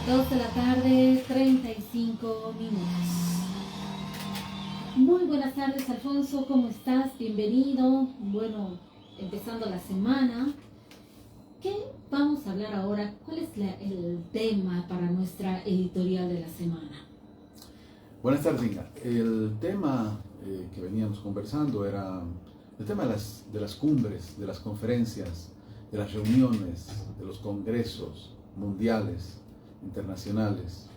2 de la tarde, 35 minutos. Muy buenas tardes, Alfonso, ¿cómo estás? Bienvenido. Bueno, empezando la semana. ¿Qué vamos a hablar ahora? ¿Cuál es el tema para nuestra editorial de la semana? Buenas tardes, Inga. El tema que veníamos conversando era el tema de las cumbres, de las conferencias, de las reuniones, de los congresos mundiales, internacionales,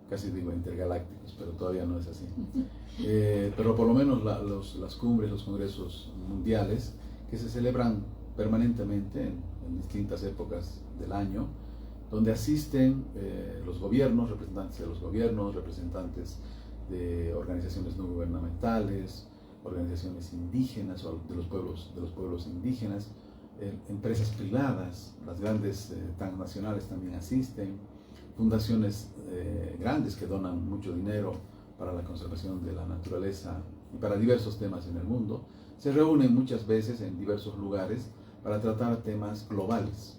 casi digo intergalácticos, pero todavía no es así. Pero por lo menos las cumbres, los congresos mundiales que se celebran permanentemente en distintas épocas del año, donde asisten los gobiernos, representantes de los gobiernos, representantes de organizaciones no gubernamentales, organizaciones indígenas o de los pueblos indígenas, empresas privadas, las grandes transnacionales también asisten, fundaciones grandes que donan mucho dinero para la conservación de la naturaleza y para diversos temas en el mundo, se reúnen muchas veces en diversos lugares para tratar temas globales,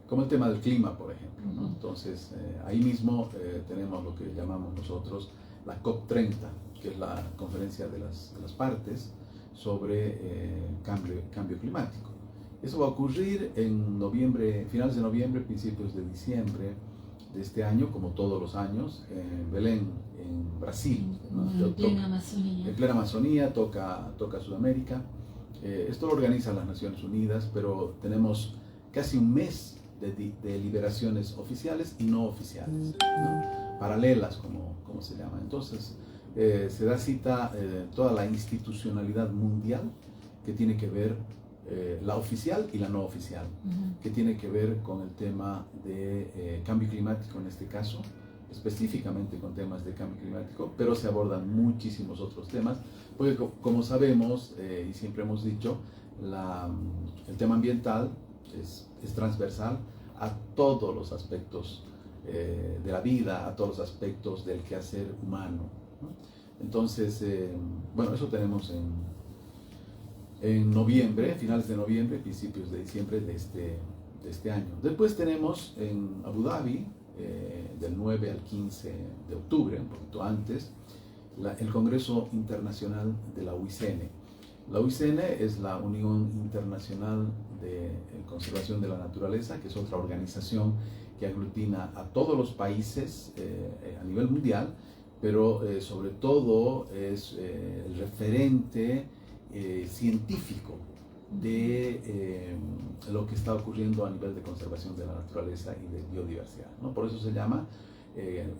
como el tema del clima, por ejemplo, ¿no? Entonces, ahí mismo tenemos lo que llamamos nosotros la COP30, que es la conferencia de las partes sobre cambio climático. Eso va a ocurrir en noviembre, finales de noviembre, principios de diciembre de este año, como todos los años, en Belén, en Brasil, ¿no? En plena Amazonía. En plena Amazonía, toca Sudamérica. Esto lo organizan las Naciones Unidas, pero tenemos casi un mes de deliberaciones oficiales y no oficiales, ¿no? Paralelas, como se llama. Entonces, se da cita toda la institucionalidad mundial que tiene que ver, la oficial y la no oficial, que tiene que ver con el tema de cambio climático en este caso, específicamente con temas de cambio climático, pero se abordan muchísimos otros temas, porque como sabemos y siempre hemos dicho, el tema ambiental es transversal a todos los aspectos de la vida, a todos los aspectos del quehacer humano, ¿no? Entonces, bueno, eso tenemos en noviembre, finales de noviembre, principios de diciembre de este año. Después tenemos en Abu Dhabi, del 9 al 15 de octubre, un poquito antes, el Congreso Internacional de la UICN. La UICN es la Unión Internacional de Conservación de la Naturaleza, que es otra organización que aglutina a todos los países a nivel mundial, pero sobre todo es el referente científico de lo que está ocurriendo a nivel de conservación de la naturaleza y de biodiversidad, ¿no? Por eso se llama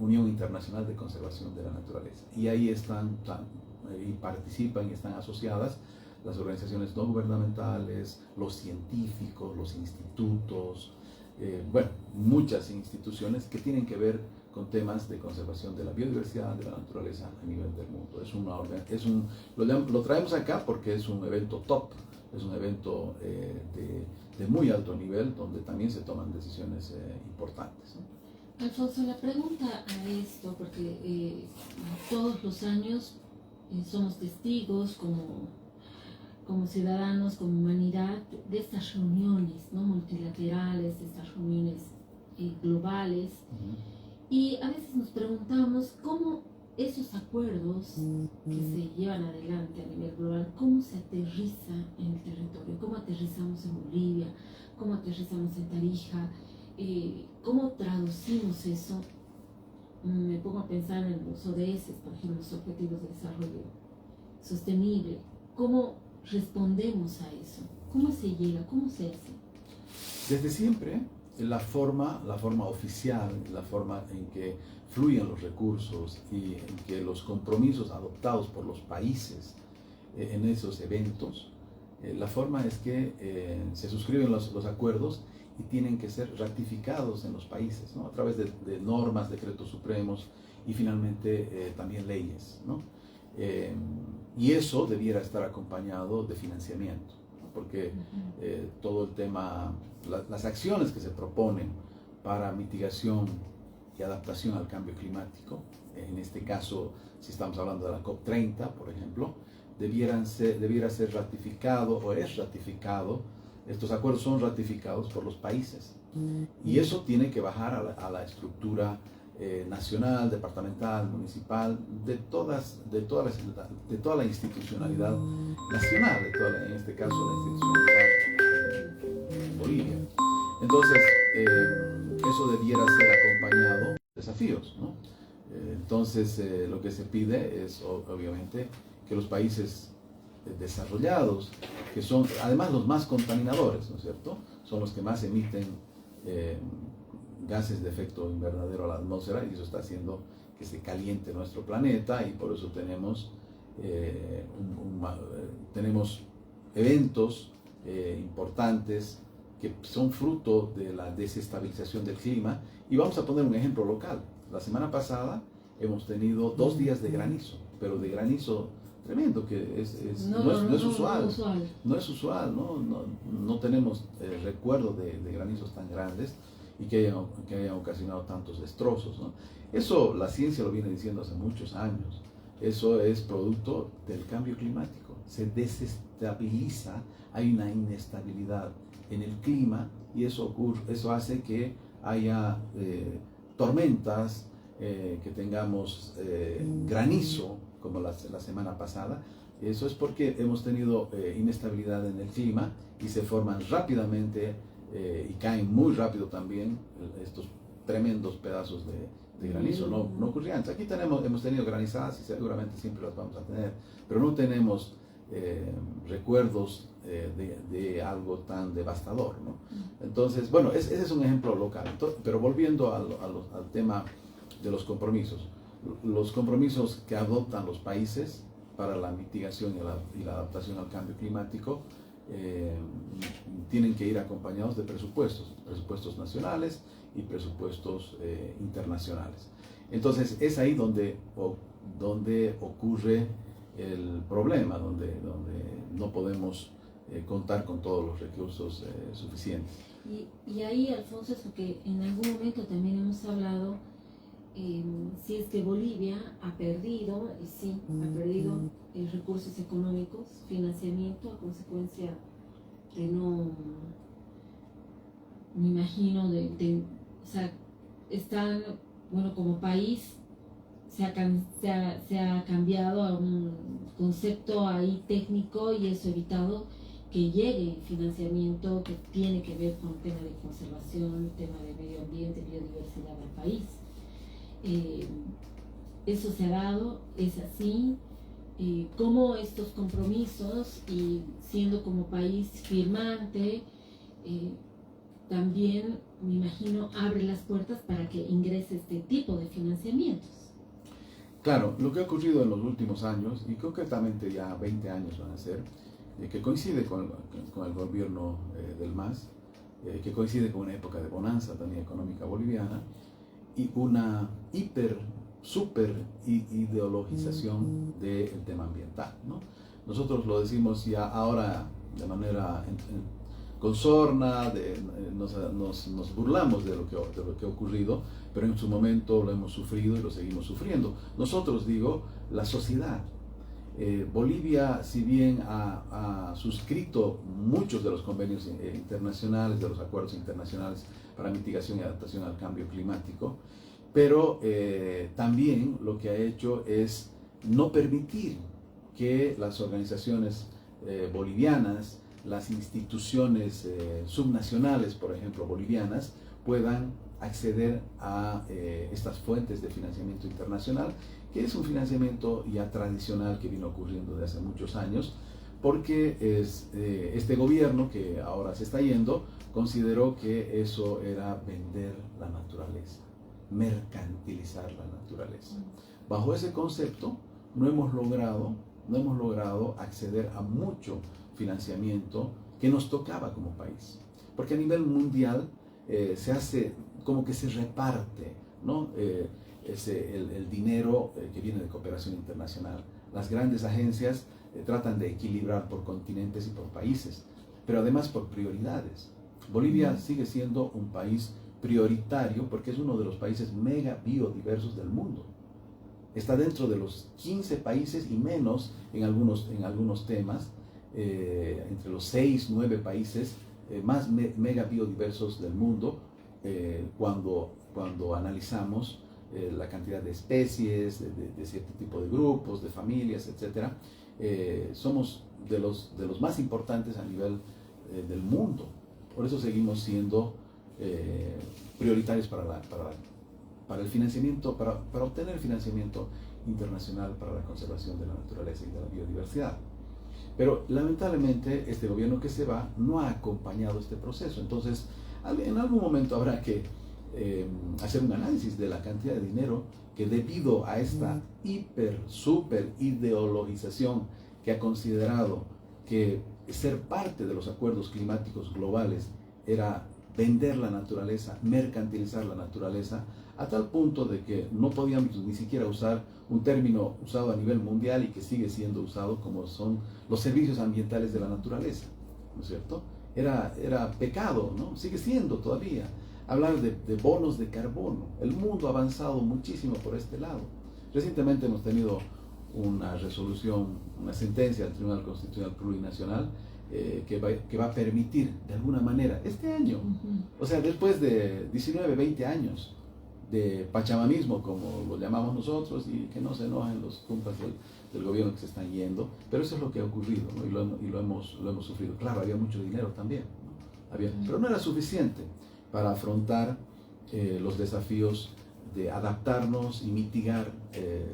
Unión Internacional de Conservación de la Naturaleza. Y ahí y participan y están asociadas las organizaciones no gubernamentales, los científicos, los institutos, bueno, muchas instituciones que tienen que ver con temas de conservación de la biodiversidad, de la naturaleza a nivel del mundo. Lo traemos acá porque es un evento top, es un evento de muy alto nivel donde también se toman decisiones importantes, ¿no? Alfonso, la pregunta a esto, porque todos los años somos testigos como ciudadanos, como humanidad, de estas reuniones, ¿no? Multilaterales, de estas reuniones globales. Y a veces nos preguntamos cómo esos acuerdos que se llevan adelante a nivel global, cómo se aterriza en el territorio, cómo aterrizamos en Bolivia, cómo aterrizamos en Tarija, cómo traducimos eso. Me pongo a pensar en los ODS, por ejemplo, los Objetivos de Desarrollo Sostenible. ¿Cómo respondemos a eso? ¿Cómo se llega? ¿Cómo se hace? Desde siempre, la forma oficial, la forma en que fluyen los recursos y en que los compromisos adoptados por los países en esos eventos, la forma es que se suscriben los acuerdos y tienen que ser ratificados en los países, ¿no? A través de normas, decretos supremos y finalmente también leyes, ¿no? Y eso debiera estar acompañado de financiamiento, ¿no? Porque todo el tema, las acciones que se proponen para mitigación y adaptación al cambio climático, en este caso, si estamos hablando de la COP30, por ejemplo, debiera ser ratificado o es ratificado Estos acuerdos son ratificados por los países y eso tiene que bajar a la estructura nacional, departamental, municipal, de toda la institucionalidad nacional, en este caso la institucionalidad en Bolivia. Entonces, eso debiera ser acompañado de desafíos, ¿no? Entonces, lo que se pide es, obviamente, que los países desarrollados, que son además los más contaminadores, ¿no es cierto?, son los que más emiten gases de efecto invernadero a la atmósfera, y eso está haciendo que se caliente nuestro planeta, y por eso tenemos eventos importantes que son fruto de la desestabilización del clima. Y vamos a poner un ejemplo local. La semana pasada hemos tenido 2 días de granizo, pero de granizo tremendo, que no es usual. No es usual, no tenemos recuerdo de granizos tan grandes y que hayan ocasionado tantos destrozos, ¿no? Eso la ciencia lo viene diciendo hace muchos años. Eso es producto del cambio climático. Se desestabiliza, hay una inestabilidad en el clima, y eso hace que haya tormentas, que tengamos granizo, como la semana pasada. Eso es porque hemos tenido inestabilidad en el clima y se forman rápidamente y caen muy rápido también estos tremendos pedazos de granizo. No ocurría antes. Aquí hemos tenido granizadas y seguramente siempre las vamos a tener, pero no tenemos recuerdos de algo tan devastador, ¿no? Entonces, bueno, ese es un ejemplo local. Pero volviendo al tema de los compromisos. Los compromisos que adoptan los países para la mitigación y la adaptación al cambio climático tienen que ir acompañados de presupuestos nacionales y presupuestos internacionales. Entonces es ahí donde ocurre el problema, donde no podemos contar con todos los recursos suficientes. Y ahí, Alfonso, es lo que en algún momento también hemos hablado, si es que Bolivia ha perdido, y sí, ha perdido recursos económicos, financiamiento, a consecuencia de no, me imagino, o sea, están, bueno, como país se ha cambiado a un concepto ahí técnico, y eso ha evitado que llegue financiamiento que tiene que ver con tema de conservación, tema de medio ambiente, biodiversidad al país. Eso se ha dado, es así. Cómo estos compromisos, y siendo como país firmante, también, me imagino, abre las puertas para que ingrese este tipo de financiamientos. Claro, lo que ha ocurrido en los últimos años, y concretamente ya 20 años van a ser, que coincide con el gobierno del MAS, que coincide con una época de bonanza también económica boliviana, y una super ideologización del tema ambiental, ¿no? Nosotros lo decimos ya ahora de manera con sorna, nos burlamos de lo que ha ocurrido, pero en su momento lo hemos sufrido y lo seguimos sufriendo. Nosotros, digo, la sociedad. Bolivia, si bien ha suscrito muchos de los convenios internacionales, de los acuerdos internacionales para mitigación y adaptación al cambio climático, pero también lo que ha hecho es no permitir que las organizaciones bolivianas, las instituciones subnacionales, por ejemplo, bolivianas, puedan acceder a estas fuentes de financiamiento internacional, que es un financiamiento ya tradicional que vino ocurriendo desde hace muchos años, porque este gobierno que ahora se está yendo consideró que eso era vender la naturaleza, mercantilizar la naturaleza. Bajo ese concepto no hemos logrado acceder a mucho financiamiento que nos tocaba como país, porque a nivel mundial se hace como que se reparte, ¿no? El dinero que viene de cooperación internacional. Las grandes agencias tratan de equilibrar por continentes y por países, pero además por prioridades. Bolivia sigue siendo un país prioritario porque es uno de los países mega biodiversos del mundo. Está dentro de los 15 países y menos en algunos temas, entre los 6, 9 países más mega biodiversos del mundo cuando analizamos la cantidad de especies, de cierto tipo de grupos, de familias, etc. Somos de los más importantes a nivel del mundo. Por eso seguimos siendo prioritarios para el financiamiento, para obtener financiamiento internacional para la conservación de la naturaleza y de la biodiversidad. Pero lamentablemente este gobierno que se va no ha acompañado este proceso. Entonces, en algún momento habrá que hacer un análisis de la cantidad de dinero que, debido a esta super ideologización que ha considerado que ser parte de los acuerdos climáticos globales era vender la naturaleza, mercantilizar la naturaleza, a tal punto de que no podíamos ni siquiera usar un término usado a nivel mundial y que sigue siendo usado, como son los servicios ambientales de la naturaleza, ¿no es cierto? Era pecado, ¿no? Sigue siendo todavía. Hablar de bonos de carbono. El mundo ha avanzado muchísimo por este lado. Recientemente hemos tenido una resolución, una sentencia del Tribunal Constitucional Plurinacional que va a permitir, de alguna manera, este año, o sea, después de 19, 20 años de pachamamismo, como lo llamamos nosotros, y que no se enojen los cumpas del gobierno que se están yendo, pero eso es lo que ha ocurrido, ¿no? Y lo hemos sufrido. Claro, había mucho dinero también, ¿no? Pero no era suficiente para afrontar los desafíos de adaptarnos y mitigar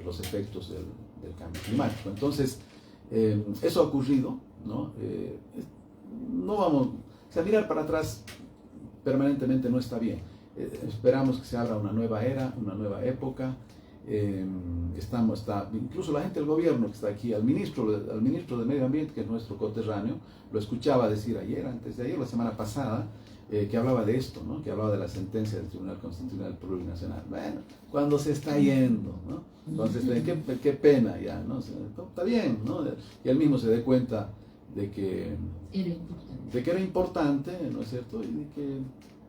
los efectos del cambio climático. Entonces, eso ha ocurrido, ¿no? No vamos, o sea, mirar para atrás permanentemente no está bien. Esperamos que se abra una nueva era, una nueva época. Incluso la gente del gobierno que está aquí, al ministro de Medio Ambiente, que es nuestro coterráneo, lo escuchaba decir ayer, antes de ayer, la semana pasada, que hablaba de esto, ¿no? Que hablaba de la sentencia del Tribunal Constitucional Plurinacional. Bueno, cuando se está yendo, ¿no? Entonces, qué pena ya, ¿no? Está bien, ¿no? Y él mismo se dé cuenta de que era importante, ¿no es cierto? Y de que,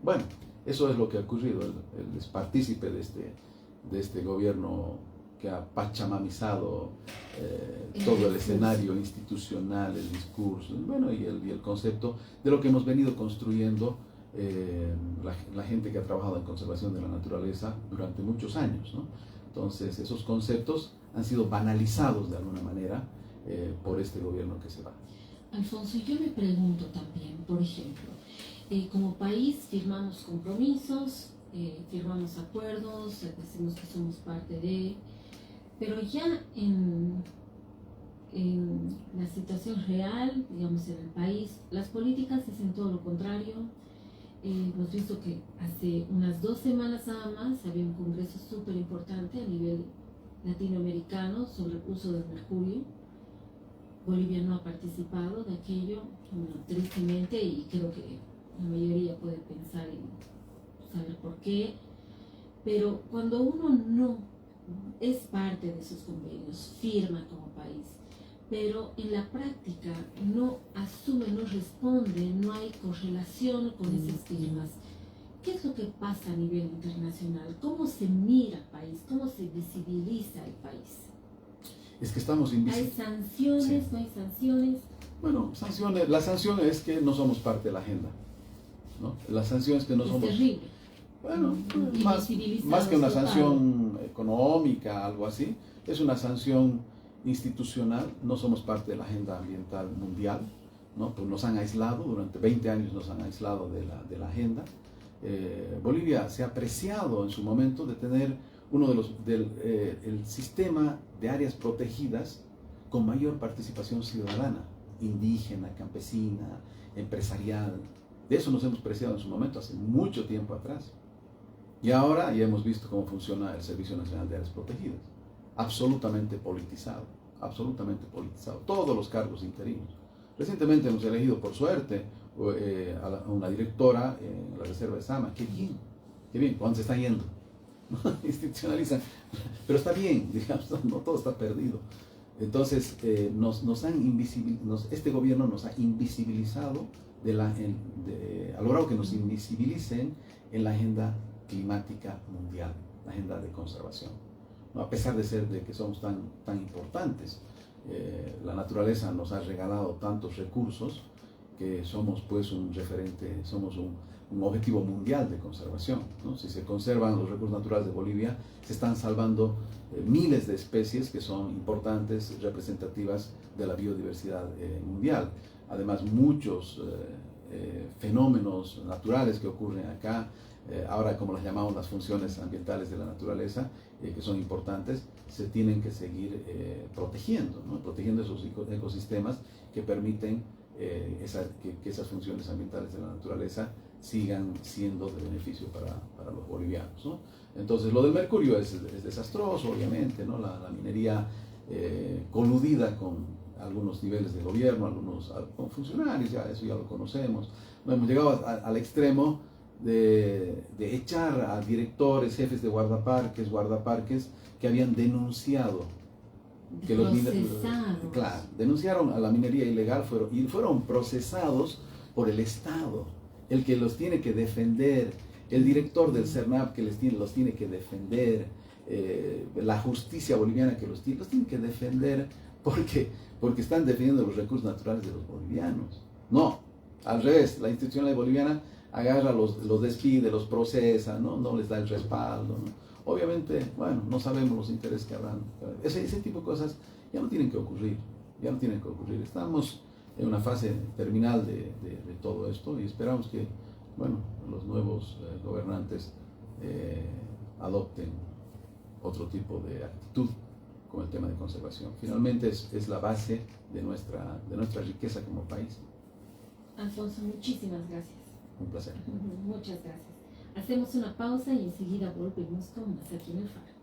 bueno, eso es lo que ha ocurrido. Él es partícipe de este gobierno que ha pachamamizado todo el escenario institucional, el discurso, bueno, y el concepto de lo que hemos venido construyendo la gente que ha trabajado en conservación de la naturaleza durante muchos años, ¿no? Entonces, esos conceptos han sido banalizados de alguna manera por este gobierno que se va. Alfonso, yo me pregunto también, por ejemplo, como país firmamos compromisos, firmamos acuerdos, decimos que somos parte de, pero ya en la situación real, digamos, en el país, las políticas dicen todo lo contrario. Hemos visto que hace unas 2 semanas nada más había un congreso súper importante a nivel latinoamericano sobre el uso del mercurio. Bolivia no ha participado de aquello, bueno, tristemente, y creo que la mayoría puede pensar y saber por qué. Pero cuando uno no es parte de esos convenios, firma como país, pero en la práctica no asume, no responde, no hay correlación con esas firmas, ¿qué es lo que pasa a nivel internacional? ¿Cómo se mira el país? ¿Cómo se visibiliza el país? Es que estamos invisibles. ¿Hay sanciones? Sí. ¿No hay sanciones? Bueno, la sanción es que no somos parte de la agenda, ¿no? La sanción es que no somos... Es terrible. Bueno, más que una sanción económica, algo así, es una sanción institucional. No somos parte de la agenda ambiental mundial, ¿no? Pues nos han aislado, durante 20 años nos han aislado de la agenda. Bolivia se ha apreciado en su momento de tener uno el sistema de áreas protegidas con mayor participación ciudadana, indígena, campesina, empresarial. De eso nos hemos preciado en su momento, hace mucho tiempo atrás. Y ahora ya hemos visto cómo funciona el Servicio Nacional de Áreas Protegidas. Absolutamente politizado, absolutamente politizado. Todos los cargos interinos. Recientemente hemos elegido, por suerte, a una directora en la Reserva de Sama. ¡Qué bien! ¿Cuándo se están yendo? Institucionalizan. Pero está bien, digamos, no todo está perdido. Entonces, este gobierno nos ha invisibilizado, ha logrado que nos invisibilicen en la agenda climática mundial, la agenda de conservación, ¿no? A pesar de que somos tan importantes, la naturaleza nos ha regalado tantos recursos que somos pues un referente, somos un objetivo mundial de conservación, ¿no? Si se conservan los recursos naturales de Bolivia, se están salvando miles de especies que son importantes, representativas de la biodiversidad mundial. Además, muchos fenómenos naturales que ocurren acá, ahora como las llamamos las funciones ambientales de la naturaleza, que son importantes, se tienen que seguir protegiendo, ¿no? Protegiendo esos ecosistemas que permiten que esas funciones ambientales de la naturaleza sigan siendo de beneficio para los bolivianos, ¿no? Entonces, lo del mercurio es desastroso, obviamente, ¿no? La minería coludida con algunos niveles de gobierno, con funcionarios, eso ya lo conocemos. No, hemos llegado al extremo de echar a directores, jefes de guardaparques que habían denunciado que los claro, denunciaron a la minería ilegal y fueron procesados por el Estado, el que los tiene que defender, el director del CERNAP que los tiene que defender, la justicia boliviana que los tiene que defender porque están defendiendo los recursos naturales de los bolivianos. No, al revés, la institucionalidad boliviana agarra, los despide, los procesa, no les da el respaldo, ¿no? Obviamente, bueno, no sabemos los intereses que habrán. Ese tipo de cosas ya no tienen que ocurrir, Estamos en una fase terminal de todo esto y esperamos que, bueno, los nuevos gobernantes adopten otro tipo de actitud con el tema de conservación. Finalmente es la base de nuestra riqueza como país. Alfonso, muchísimas gracias. Un placer. Muchas gracias. Hacemos una pausa y enseguida volvemos con más aquí en el Faro.